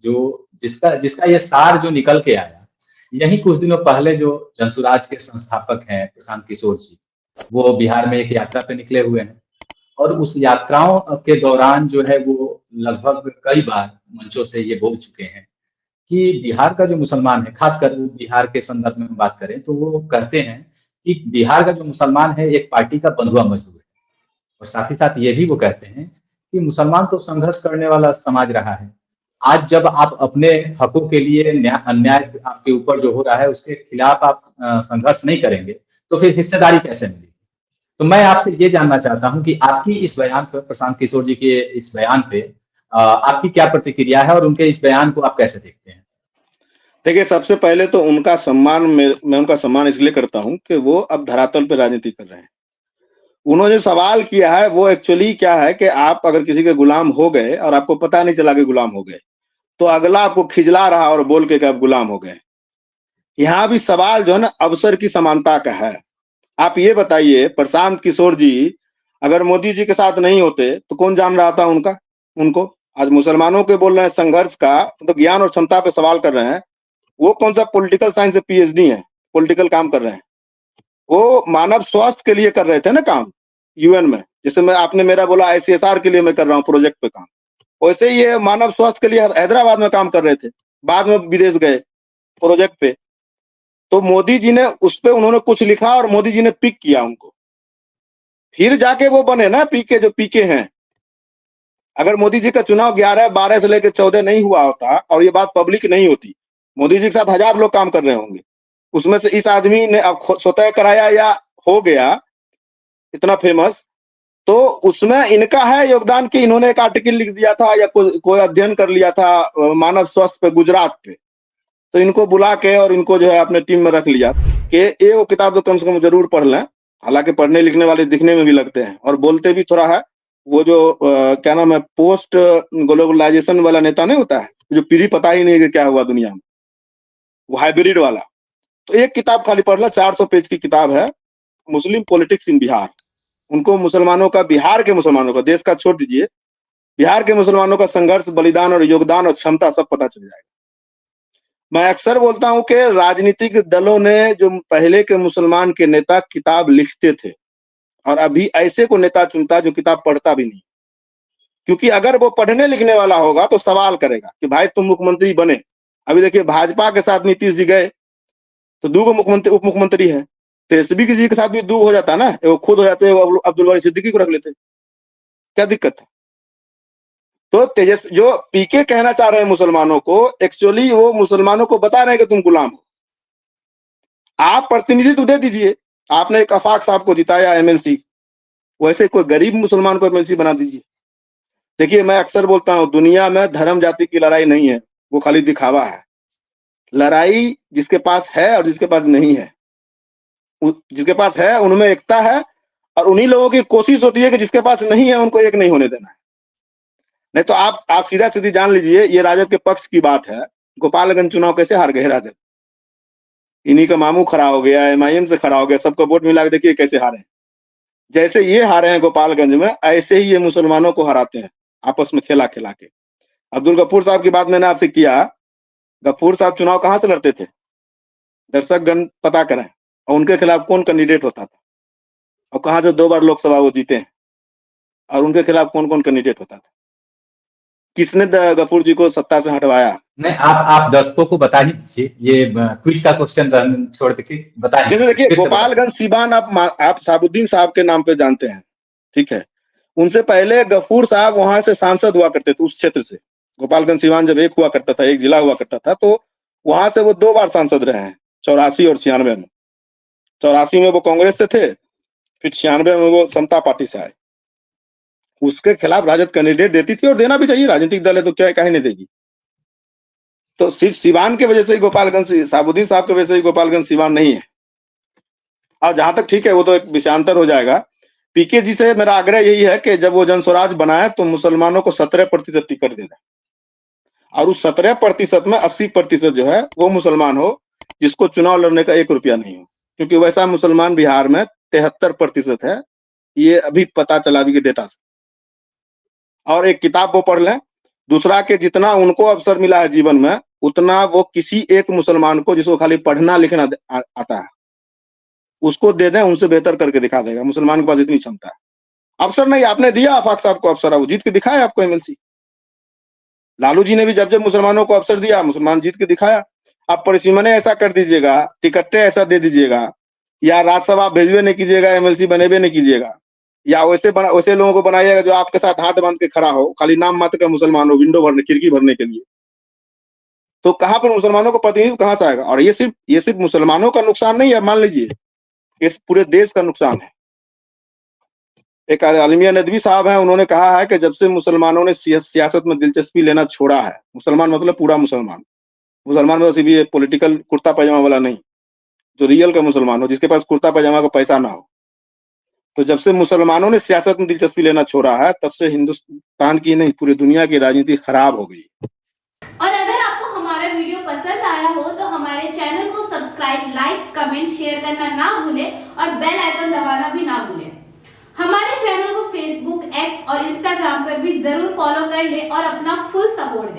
जो जिसका जिसका ये सार जो निकल के आया, यही कुछ दिनों पहले जो जनसुराज के संस्थापक हैं प्रशांत किशोर जी, वो बिहार में एक यात्रा पे निकले हुए हैं और उस यात्राओं के दौरान जो है वो लगभग कई बार मंचों से ये बोल चुके हैं कि बिहार का जो मुसलमान है, खासकर बिहार के संदर्भ में बात करें तो वो कहते हैं कि बिहार का जो मुसलमान है एक पार्टी का बंधुआ मजदूर है और साथ ही साथ ये भी वो कहते हैं कि मुसलमान तो संघर्ष करने वाला समाज रहा है। आज जब आप अपने हकों के लिए अन्याय आपके ऊपर जो हो रहा है उसके खिलाफ आप संघर्ष नहीं करेंगे तो फिर हिस्सेदारी कैसे मिलेगी? तो मैं आपसे ये जानना चाहता हूं कि आपकी इस बयान पर, प्रशांत किशोर जी के इस बयान पे आपकी क्या प्रतिक्रिया है और उनके इस बयान को आप कैसे देखते हैं? देखिए, सबसे पहले तो उनका सम्मान मैं उनका सम्मान इसलिए करता हूं कि वो अब धरातल पे राजनीति कर रहे हैं। उन्होंने जो सवाल किया है वो एक्चुअली क्या है कि आप अगर किसी के गुलाम हो गए और आपको पता नहीं चला कि गुलाम हो गए, तो अगला आपको खिजला रहा और बोल के कि आप गुलाम हो गए। यहाँ भी सवाल जो है ना अवसर की समानता का है। आप ये बताइए, प्रशांत किशोर जी अगर मोदी जी के साथ नहीं होते तो कौन जान रहा था उनको? आज मुसलमानों के बोल रहे हैं संघर्ष का, तो ज्ञान और क्षमता पे सवाल कर रहे हैं। वो कौन सा पॉलिटिकल साइंस से पीएचडी है, पॉलिटिकल काम कर रहे हैं। वो मानव स्वास्थ्य के लिए कर रहे थे ना काम यूएन में, जैसे मैं आपने मेरा बोला आईसीएसआर के लिए मैं कर रहा हूँ प्रोजेक्ट पे काम, वैसे ही ये मानव स्वास्थ्य के लिए हैदराबाद में काम कर रहे थे, बाद में विदेश गए प्रोजेक्ट पे। तो मोदी जी ने उस पे उन्होंने कुछ लिखा और मोदी जी ने पिक किया उनको, फिर जाके वो बने ना पीके, जो पीके हैं। अगर मोदी जी का चुनाव 11-12 से लेकर 14 नहीं हुआ होता और ये बात पब्लिक नहीं होती, मोदी जी के साथ 1000 लोग काम कर रहे होंगे, उसमें से इस आदमी ने अब स्वतः कराया या हो गया इतना फेमस, तो उसमें इनका है योगदान कि इन्होंने एक आर्टिकल लिख दिया था या कोई अध्ययन कर लिया था मानव स्वास्थ्य पे गुजरात पे, तो इनको बुला के और इनको जो है अपने टीम में रख लिया कि ये वो किताब तो कम से कम जरूर पढ़ लें। हालांकि पढ़ने लिखने वाले दिखने में भी लगते हैं और बोलते भी थोड़ा है। वो जो क्या नाम है, पोस्ट ग्लोबलाइजेशन वाला नेता नहीं होता है, जो पीढ़ी पता ही नहीं है कि क्या हुआ दुनिया में, वो हाइब्रिड वाला। तो एक किताब खाली पढ़ ला, 400 पेज की किताब है, मुस्लिम पॉलिटिक्स इन बिहार। उनको मुसलमानों का, बिहार के मुसलमानों का, देश का छोड़ दीजिए, बिहार के मुसलमानों का संघर्ष, बलिदान और योगदान और क्षमता सब पता चल जाएगा। मैं अक्सर बोलता हूं कि राजनीतिक दलों ने जो पहले के मुसलमान के नेता किताब लिखते थे और अभी ऐसे को नेता चुनता जो किताब पढ़ता भी नहीं, क्योंकि अगर वो पढ़ने लिखने वाला होगा तो सवाल करेगा कि भाई तुम मुख्यमंत्री बने। अभी देखिए भाजपा के साथ नीतीश जी गए तो 2 मुख्यमंत्री उप मुख्यमंत्री है, तेजस्वी जी के साथ भी 2 हो जाता ना, वो खुद हो जाते, अब्दुल बारी सिद्दीकी को रख लेते, क्या दिक्कत है? तो तेजस जो पीके कहना चाह रहे हैं मुसलमानों को, एक्चुअली वो मुसलमानों को बता रहे हैं कि तुम गुलाम हो। आप प्रतिनिधित्व दे दीजिए, आपने एक आफाक साहब को जिताया एमएलसी, वैसे कोई गरीब मुसलमान को एमएलसी बना दीजिए। देखिए मैं अक्सर बोलता हूं, दुनिया में धर्म जाति की लड़ाई नहीं है, वो खाली दिखावा है। लड़ाई जिसके पास है और जिसके पास नहीं है, जिसके पास है उनमें एकता है, और उन्हीं लोगों की कोशिश होती है कि जिसके पास नहीं है उनको एक नहीं होने देना है। नहीं तो आप सीधा सीधी जान लीजिए, ये राजद के पक्ष की बात है। गोपालगंज चुनाव कैसे हार गए राजद? इन्हीं का मामू खड़ा हो गया, एमआईएम से खड़ा हो गया, सबका वोट मिला के देखिए कैसे हारे। जैसे ये हारे हैं गोपालगंज में, ऐसे ही ये मुसलमानों को हराते हैं आपस में खेला खेला के। अब्दुल गफूर साहब की बात मैंने आपसे किया, गफूर साहब चुनाव कहां से लड़ते थे? दर्शकगण पता करें, और उनके खिलाफ कौन कैंडिडेट होता था, और कहां से 2 बार लोकसभा वो जीते हैं, और उनके खिलाफ कौन कौन कैंडिडेट होता था? किसने गफूर जी को सत्ता से हटवाया? नहीं, आप दर्शकों को बता ही दीजिए, ये क्विज का क्वेश्चन छोड़ के बता जैसे देखिए गोपालगंज सीवान आप साबुद्दीन साहब के नाम पे जानते हैं, ठीक है? उनसे पहले गफूर साहब वहां से सांसद हुआ करते थे, उस क्षेत्र से। गोपालगंज सीवान जब एक हुआ करता था, एक जिला हुआ करता था, तो वहां से वो 2 बार सांसद रहे हैं, 84 और 96 में। 84 में वो कांग्रेस से थे, फिर 96 में वो समता पार्टी से आए। उसके खिलाफ राजद कैंडिडेट देती थी, और देना भी चाहिए, राजनीतिक दल है तो क्या काहे नहीं देगी। तो सिर्फ सीवान की वजह से ही गोपालगंज, साबुद्दीन साहब की वजह से ही गोपालगंज सीवान नहीं है। और जहां तक ठीक है, वो तो एक विषयांतर हो जाएगा। पीके जी से मेरा आग्रह यही है कि जब वो जनस्वराज बनाए तो मुसलमानों को 17% टिकट दे दें, और उस 17% में 80% जो है वो मुसलमान हो, जिसको चुनाव लड़ने का 1 रुपया नहीं हो, क्योंकि वैसा मुसलमान बिहार में 73% है, ये अभी पता चला अभी के डेटा से। और एक किताब वो पढ़ लें, दूसरा कि जितना उनको अवसर मिला है जीवन में, उतना वो किसी एक मुसलमान को जिसको खाली पढ़ना लिखना आता है, उसको दे दें, उनसे बेहतर करके दिखा देगा। मुसलमान के पास इतनी क्षमता है। अवसर नहीं, आपने दिया आफाक साहब को अवसर, वो जीत के दिखाया आपको एमएलसी। लालू जी ने भी जब जब मुसलमानों को अवसर दिया, मुसलमान जीत के दिखाया। आप परिसीमने ऐसा कर दीजिएगा, टिकटें ऐसा दे दीजिएगा, या राज्यसभा भेजबे नहीं कीजिएगा, एमएलसी बनेबे नहीं कीजिएगा, या वैसे लोगों को बनाइएगा जो आपके साथ हाथ बांध के खड़ा हो, खाली नाम मात्र का मुसलमान हो, विंडो भरने, खिड़की भरने के लिए। तो कहां पर मुसलमानों को प्रतिनिधित्व कहां से आएगा? और ये सिर्फ मुसलमानों का नुकसान नहीं है, मान लीजिए, इस पूरे देश का नुकसान है। एक आलमिया नदवी साहब हैं, उन्होंने कहा है कि जब से मुसलमानों ने सियासत में दिलचस्पी लेना छोड़ा है, मुसलमान मतलब पूरा मुसलमान, मुसलमान मतलब सिर्फ ये पॉलिटिकल कुर्ता पैजामा वाला नहीं, जो रियल का मुसलमान हो, जिसके पास कुर्ता पैजामा का पैसा ना हो। तो जब से मुसलमानों ने सियासत में दिलचस्पी लेना छोड़ा है, तब से हिंदुस्तान की नहीं, पूरी दुनिया की राजनीति खराब हो गई। और अगर आपको हमारा वीडियो पसंद आया हो तो हमारे चैनल को सब्सक्राइब, लाइक, कमेंट, शेयर करना ना भूलें और बेल आइकन दबाना भी ना भूलें। हमारे चैनल को फेसबुक, एक्स और इंस्टाग्राम पर भी जरूर फॉलो कर लें और अपना फुल सपोर्ट दें।